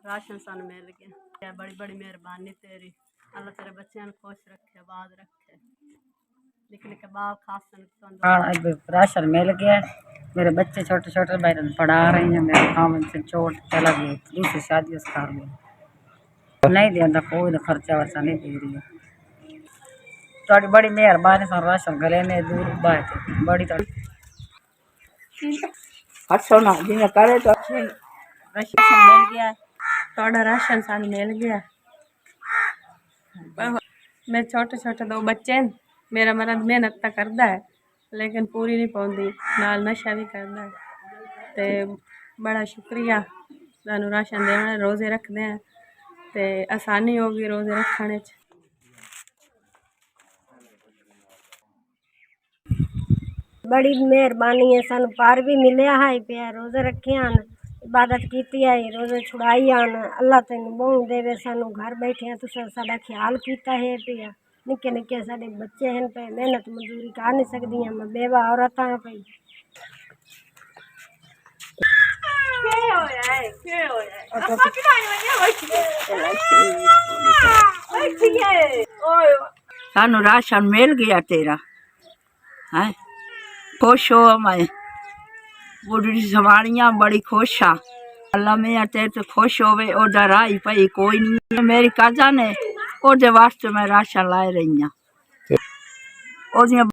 Ration सन मिल गया। बड़ी बड़ी मेहरबानी तेरी, अल्लाह तेरे बच्चों को खुश रखे, आबाद रखे, लिख लिख बाप खास राशन मिल गया। मेरे बच्चे छोटे छोटे भाई पढ़ा रही हैं। मेरे काम से चोट चला गई, दूसरी शादी उस कार में नहीं दिया, कोई खर्चा वर्चा नहीं दे रही है। थोड़ी बड़ी मेहरबानी सा राशन गले ने दूर बात बड़ी सोना जी करे तो राशन मिल गया, थोड़ा राशन सन मिल गया। मेरे छोटे छोटे दो बच्चे हैं, मेरा मर्द मेहनत तो करता है लेकिन पूरी नहीं पाती, नाल नशा भी करता है। तो बड़ा शुक्रिया सानू राशन देने, रोज़े रखते हैं तो आसानी होगी रोज़े रखने च। बड़ी मेहरबानी है, सानू पार भी मिले है पे, रोज़े रखे हैं, इबादत की है, रोज़े छुड़ाई आन। अल्लाह तेन बहु देवे, सानू घर बैठे तुसा साडा ख्याल किया है पे। निके निके साडे बच्चे हैं पे, मेहनत मजदूरी कर नहीं सकदी, मैं बेवा औरत हाँ पई। सानू राशन मिल गया तेरा है, खुश हो मैं बुढ़ी सवारियां बड़ी खुश हाँ। अल्लाह मैं तेरे तो खुश होवे, ओदा राही भाई कोई नहीं। मेरी काजा ने ओदे वास्ते मैं राशन लाई रही हाँ।